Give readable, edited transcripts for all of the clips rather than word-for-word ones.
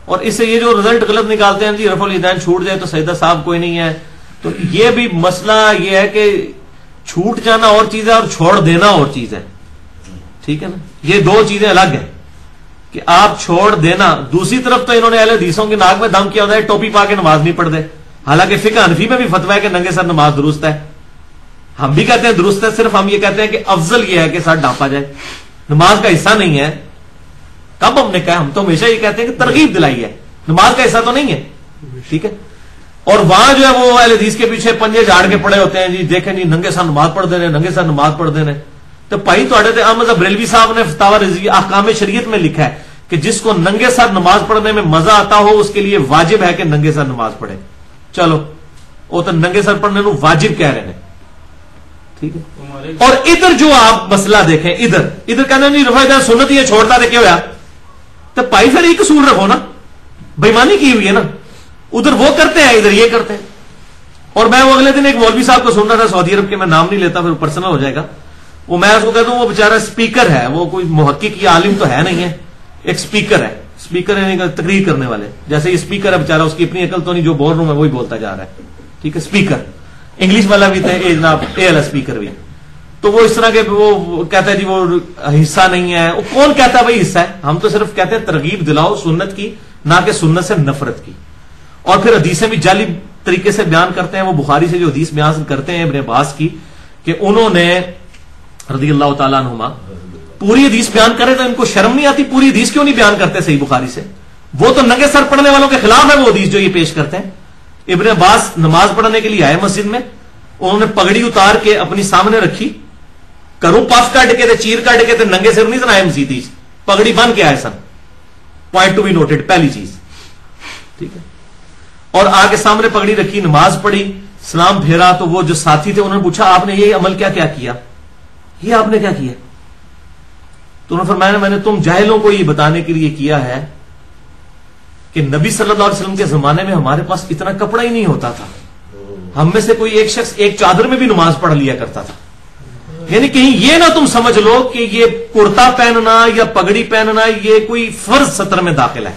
اور اس سے یہ جو رزلٹ غلط نکالتے ہیں جی رفع الیدین چھوٹ جائے تو سجدہ صاحب کوئی نہیں ہے، تو یہ بھی مسئلہ یہ ہے کہ چھوٹ جانا اور چیز ہے اور چھوڑ دینا اور چیز ہے، ٹھیک ہے نا، یہ دو چیزیں الگ ہیں کہ آپ چھوڑ دینا. دوسری طرف تو انہوں نے اہل حدیثوں کی ناک میں دم کیا ہوتا ہے ٹوپی پا کے نماز نہیں پڑھ دے، حالانکہ فقہ حنفی میں بھی فتویٰ ہے کہ ننگے سر نماز درست ہے. ہم بھی کہتے ہیں درست ہے، صرف ہم یہ کہتے ہیں کہ افضل یہ ہے کہ سر ڈھانپا جائے، نماز کا حصہ نہیں ہے. کب ہم نے کہا؟ ہم تو ہمیشہ یہ کہتے ہیں کہ ترغیب دلائی ہے، نماز کا حصہ تو نہیں ہے، ٹھیک ہے. اور وہاں جو ہے وہ اہل حدیث کے پیچھے پنجے جھاڑ کے پڑے ہوتے ہیں جی دیکھیں جی ننگے سر نماز پڑھ دینے، ننگے سر نماز پڑھ دینے. تو بھائی تھوڑے احمد بریلوی صاحب نے فتاوی رضویہ احکام شریعت میں لکھا ہے کہ جس کو ننگے سر نماز پڑھنے میں مزہ آتا ہو اس کے لیے واجب ہے کہ ننگے سر نماز پڑھے. چلو وہ تو ننگے سر پڑھنے کو واجب کہہ رہے ہیں، ٹھیک ہے. اور ادھر جو آپ مسئلہ دیکھیں، ادھر کہنا نہیں رفع الیدین سنت یہ چھوڑتا تھا کیا ہوا؟ تو بھائی پھر ایک قصور رکھو نا، بےمانی کی ہوئی ہے نا. ادھر وہ کرتے ہیں ادھر یہ کرتے ہیں. اور میں وہ اگلے دن ایک مولوی صاحب کو سن رہا تھا سعودی عرب کے، میں نام نہیں لیتا پھر پرسنل ہو جائے گا. وہ میں اس کو کہتا ہوں وہ بیچارہ اسپیکر ہے، وہ کوئی محقق یا عالم تو ہے نہیں ہے، ایک اسپیکر ہے. اسپیکر یعنی تقریر کرنے والے، جیسے یہ اسپیکر ہے بیچارہ، اس کی اپنی عقل تو نہیں، جو بول رہا ہوں میں وہی بولتا جا رہا ہے، ٹھیک ہے. اسپیکر انگلش والا بھی تھا جناب، اے ایل اسپیکر بھی. تو وہ اس طرح کے وہ کہتا ہے جی وہ حصہ نہیں ہے. وہ کون کہتا ہے بھائی حصہ ہے؟ ہم تو صرف کہتے ہیں ترغیب دلاؤ سنت کی، نہ کہ سنت سے نفرت کی. اور پھر حدیثیں بھی جعلی طریقے سے بیان کرتے ہیں. وہ بخاری سے جو حدیث بیان کرتے ہیں ابن عباس کی کہ انہوں نے رضی اللہ تعالیٰ عنہما پوری حدیث بیان کرے تو ان کو شرم نہیں آتی؟ پوری حدیث کیوں نہیں بیان کرتے صحیح بخاری سے؟ وہ تو ننگے سر پڑھنے والوں کے خلاف ہے وہ حدیث جو یہ پیش کرتے ہیں. ابن عباس نماز پڑھنے کے لیے آئے مسجد میں، انہوں نے پگڑی اتار کے اپنی سامنے رکھی، کروں پف کٹ کے تھے، چیر کٹ کے تھے، ننگے سر نہیں سن آئے مسجد، پگڑی بن کے آئے سن. پوائنٹ ٹو بی نوٹڈ، پہلی چیز، ٹھیک ہے. اور آگے سامنے پگڑی رکھی، نماز پڑھی، سلام پھیرا. تو وہ جو ساتھی تھے انہوں نے پوچھا آپ نے یہ عمل کیا کیا؟ یہ آپ نے کیا کیا؟ تو انہوں نے فرمایا میں نے تم جاہلوں کو یہ بتانے کے لیے کیا ہے کہ نبی صلی اللہ علیہ وسلم کے زمانے میں ہمارے پاس اتنا کپڑا ہی نہیں ہوتا تھا، ہم میں سے کوئی ایک شخص ایک چادر میں بھی نماز پڑھ لیا کرتا تھا. یعنی کہیں یہ نہ تم سمجھ لو کہ یہ کرتا پہننا یا پگڑی پہننا یہ کوئی فرض سطر میں داخل ہے.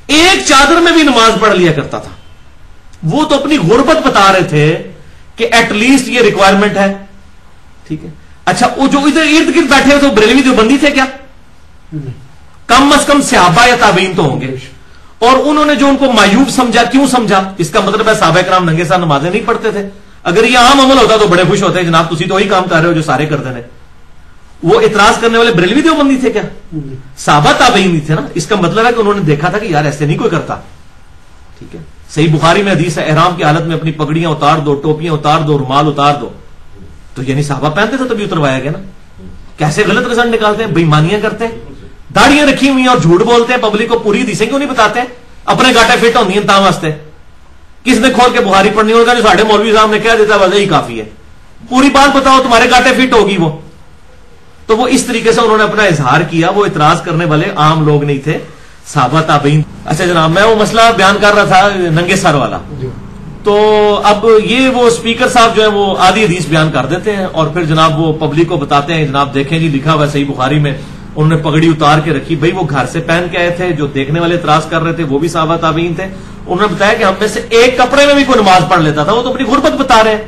ایک چادر میں بھی نماز پڑھ لیا کرتا تھا. وہ تو اپنی غربت بتا رہے تھے کہ ایٹ لیسٹ یہ ریکوائرمنٹ ہے، ٹھیک ہے. اچھا وہ جو ادھر ارد گرد بیٹھے ہوئے تھے بریلوی دیوبندی تھے کیا؟ کم از کم صحابہ یا تابعین تو ہوں گے. اور انہوں نے جو ان کو معیوب سمجھا، کیوں سمجھا؟ اس کا مطلب ہے صحابہ کرام ننگے سر نمازیں نہیں پڑھتے تھے. اگر یہ عام عمل ہوتا تو بڑے خوش ہوتے جناب تسی تو وہی کام کر رہے ہو جو سارے کرتے ہیں. وہ اعتراض کرنے والے بریلوی دیوبندی تھے کیا؟ صحابہ تابعین نہیں تھے نا. اس کا مطلب ہے کہ انہوں نے دیکھا تھا کہ یار ایسے نہیں کوئی کرتا، ٹھیک ہے. صحیح بخاری میں حدیث ہے احرام کی حالت میں اپنی پگڑیاں اتار دو، ٹوپیاں اتار دو، رومال اتار دو. تو یعنی صحابہ پہنتے تھے تبھی اتروایا گیا نا. کیسے غلط رزلٹ نکالتے ہیں، بےمانیاں کرتے ہیں، داڑیاں رکھی ہوئی ہیں اور جھوٹ بولتے ہیں. پبلک کو پوری حدیثیں کیوں نہیں بتاتے؟ اپنے گاٹے فٹ ہوتی ہیں تا واسطے. کس نے کھول کے بخاری پڑھنی ہوگا؟ جو ساڑھے مولوی صاحب نے کہہ دیتا وجہ ہی کافی ہے. پوری بات بتاؤ، تمہارے گاٹے فٹ ہوگی وہ. تو وہ اس طریقے سے انہوں نے اپنا اظہار کیا. وہ اعتراض کرنے والے عام لوگ نہیں تھے، صحابہ تابعین. اچھا جناب میں وہ مسئلہ بیان کر رہا تھا ننگے سر والا. تو اب یہ وہ اسپیکر صاحب جو ہے وہ آدھی حدیث بیان کر دیتے ہیں اور پھر جناب وہ پبلک کو بتاتے ہیں جناب دیکھیں جی لکھا ہوا ہے صحیح بخاری میں انہوں نے پگڑی اتار کے رکھی. بھائی وہ گھر سے پہن کے آئے تھے، جو دیکھنے والے اعتراض کر رہے تھے وہ بھی صحابہ تابعین تھے. انہوں نے بتایا کہ ہم میں سے ایک کپڑے میں بھی کوئی نماز پڑھ لیتا تھا. وہ تو اپنی غربت بتا رہے ہیں.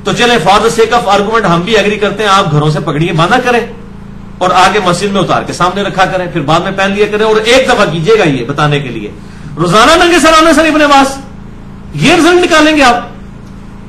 تو چلیں for the sake of argument ہم بھی ایگری کرتے ہیں آپ گھروں سے پگڑیاں باندھا کریں اور آگے مسجد میں اتار کے سامنے رکھا کریں، پھر بعد میں پہن لیا کریں. اور ایک دفعہ کیجیے گا یہ بتانے کے لیے، روزانہ ننگے سر آنے سے ابن عباس یہ رزلٹ نکالیں گے آپ؟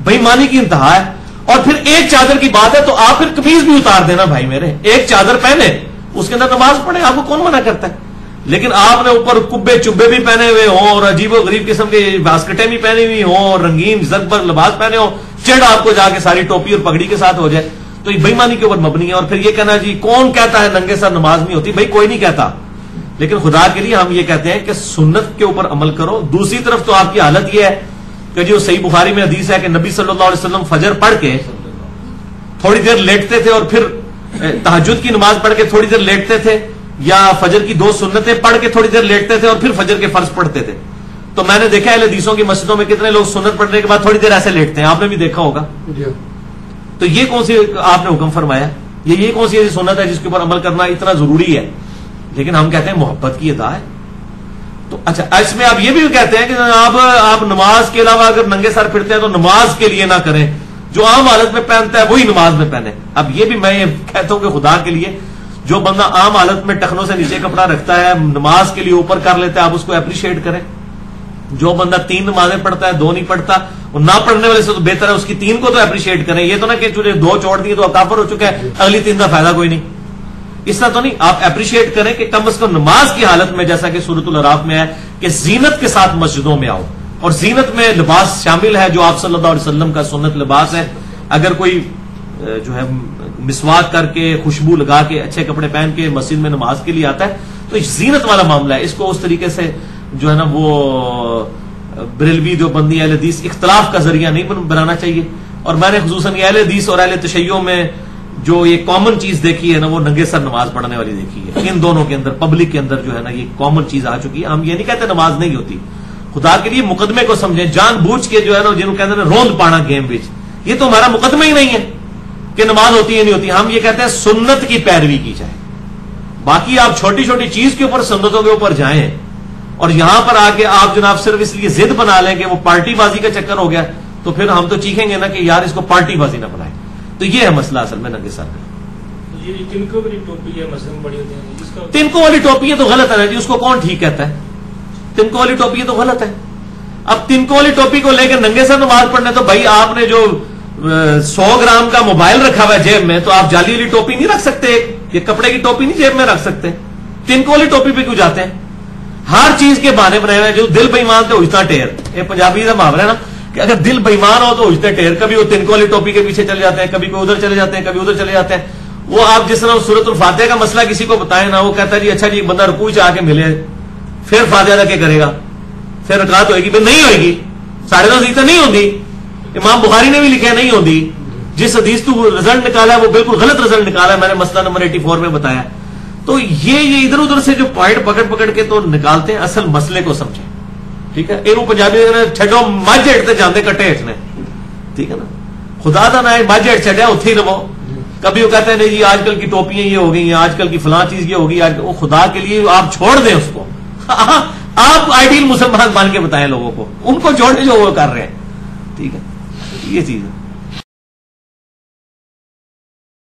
بھائی مانی کی انتہا ہے. اور پھر ایک چادر کی بات ہے تو آپ پھر قمیض بھی اتار دینا بھائی میرے. ایک چادر پہنے اس کے اندر نماز پڑھے، آپ کو کون منع کرتا ہے؟ لیکن آپ نے اوپر کبے چبے بھی پہنے ہوئے ہوں اور عجیب و غریب قسم کے باسکٹیں بھی پہنی ہوئی ہوں اور رنگین زربر لباس پہنے ہوں، چڑھ آپ کو جا کے ساری ٹوپی اور پگڑی کے ساتھ ہو جائے تو یہ بےمانی کے اوپر مبنی ہے. اور پھر یہ کہنا جی کون کہتا ہے ننگے سر نماز نہیں ہوتی؟ بھائی کوئی نہیں کہتا، لیکن خدا کے لیے ہم یہ کہتے ہیں کہ سنت کے اوپر عمل کرو. دوسری طرف تو آپ کی حالت یہ ہے کہ جو صحیح بخاری میں حدیث ہے کہ نبی صلی اللہ علیہ وسلم فجر پڑھ کے تھوڑی دیر لیٹتے تھے اور پھر تہجد کی نماز پڑھ کے تھوڑی دیر لیٹتے تھے، یا فجر کی 2 سنتیں پڑھ کے تھوڑی دیر لیٹتے تھے اور پھر فجر کے فرض پڑھتے تھے. تو میں نے دیکھا ہے حدیثوں کی مسجدوں میں کتنے لوگ سنت پڑھنے کے بعد تھوڑی دیر ایسے لیٹتے ہیں، آپ نے بھی دیکھا ہوگا. تو یہ کون سی آپ نے حکم فرمایا؟ یہ کون سی ایسی سنت ہے جس کے اوپر عمل کرنا اتنا ضروری ہے؟ لیکن ہم کہتے ہیں محبت کی ادا ہے. تو اچھا اس میں آپ یہ بھی کہتے ہیں کہ آپ نماز کے علاوہ اگر ننگے سر پھرتے ہیں تو نماز کے لیے نہ کریں، جو عام حالت میں پہنتا ہے وہی نماز میں پہنے. اب یہ بھی میں یہ کہتا ہوں کہ خدا کے لیے جو بندہ عام حالت میں ٹخنوں سے نیچے کپڑا رکھتا ہے نماز کے لیے اوپر کر لیتا ہے آپ اس کو اپریشیٹ کریں. جو بندہ 3 نمازیں پڑھتا ہے 2 نہیں پڑھتا، اور نہ پڑھنے والے سے تو بہتر ہے اس کی 3 کو تو اپریشیٹ کریں. یہ تو نہ کہ 2 چھوڑ دیے تو کافر ہو چکا ہے، اگلی 3 کا فائدہ کوئی نہیں. اس طرح تو نہیں، آپ اپریشیٹ کریں کہ کم از کم نماز کی حالت میں جیسا کہ سورۃ الاعراف میں ہے کہ زینت کے ساتھ مسجدوں میں آؤ، اور زینت میں لباس شامل ہے جو آپ صلی اللہ علیہ وسلم کا سنت لباس ہے. اگر کوئی جو ہے مسواک کر کے خوشبو لگا کے اچھے کپڑے پہن کے مسجد میں نماز کے لیے آتا ہے تو زینت والا معاملہ ہے. اس کو اس طریقے سے جو ہے نا وہ بریلوی جو بندی اہل حدیث اختلاف کا ذریعہ نہیں بنانا چاہیے. اور میں نے خصوصاً اہل حدیث اور اہل تشیع میں جو یہ کامن چیز دیکھی ہے نا وہ ننگے سر نماز پڑھنے والی دیکھی ہے. ان دونوں کے اندر پبلک کے اندر جو ہے نا یہ کامن چیز آ چکی ہے. ہم یہ نہیں کہتے نماز نہیں ہوتی، خدا کے لیے مقدمے کو سمجھیں. جان بوجھ کے جو ہے نا جنہوں کہتے ہیں روند پانا گیم وچ، یہ تو ہمارا مقدمہ ہی نہیں ہے کہ نماز ہوتی ہے نہیں ہوتی. ہم یہ کہتے ہیں سنت کی پیروی کی جائے. باقی آپ چھوٹی چھوٹی چیز کے اوپر سنتوں کے اوپر جائیں اور یہاں پر آ کے آپ جناب صرف اس لیے ضد بنا لیں کہ وہ پارٹی بازی کا چکر ہو گیا تو پھر ہم تو چیخیں گے نا کہ یار اس کو پارٹی بازی نہ بنائیں. تو یہ ہے مسئلہ اصل میں ننگے سر کا. تنکوں والی ٹوپی ہے مثلا بڑی ہوتی ہے، تنکوں والی ٹوپی ہے تو غلط ہے نا جی، اس کو کون ٹھیک کہتا ہے؟ تنکوں والی ٹوپی ہے تو غلط ہے. اب تنکوں والی ٹوپی کو لے کے ننگے سر نماز پڑھنے تو بھائی آپ نے جو 100 گرام کا موبائل رکھا ہوا ہے جیب میں تو آپ جالی والی ٹوپی نہیں رکھ سکتے، یہ کپڑے کی ٹوپی نہیں جیب میں رکھ سکتے. تنکوں والی ٹوپی پہ کیوں جاتے ہیں؟ ہر چیز کے بہانے بنائے ہوئے جو دل بےمان تو اجتا ٹیر. یہ پنجابی کا محاورہ ہے نا کہ اگر دل بےمان ہو تو اجتے ٹیر. کبھی وہ تنکوں والی ٹوپی کے پیچھے چلے جاتے ہیں، کبھی کوئی ادھر چلے جاتے ہیں، کبھی ادھر چلے جاتے ہیں. وہ آپ جس طرح سورۃ الفاتحہ کا مسئلہ کسی کو بتائیں نا وہ کہتا ہے جی اچھا جی ایک بندہ رکوع سے آ کے ملے پھر فاتحہ رکھ کے کرے گا پھر رکعت ہوئے گی، پھر نہیں ہوئے گی. 10:30 نہیں ہوتی. امام بخاری نے بھی لکھا نہیں ہوتی. جس حدیث تو رزلٹ نکالا ہے وہ بالکل غلط رزلٹ نکالا ہے، میں نے مسئلہ نمبر 84 میں بتایا. تو یہ ادھر ادھر سے جو پوائنٹ پکڑ کے تو نکالتے ہیں، اصل مسئلے کو سمجھیں. ٹھیک ہے، یہ پنجابی چھڈو مجھ ہٹتے جانے کٹے ہٹنے. ٹھیک ہے نا، خدا دا نہ مجھ ہٹ چڈیا اتھی رہو. کبھی وہ کہتے ہیں نہیں جی آج کل کی ٹوپیاں یہ ہو گئی ہیں، آج کل کی فلاں چیز یہ ہوگی. وہ خدا کے لیے آپ چھوڑ دیں اس کو. آپ آئیڈیل مسلمان مان کے بتائیں لوگوں کو، ان کو چھوڑنے جو وہ کر رہے ہیں. ٹھیک ہے، یہ چیز ہے.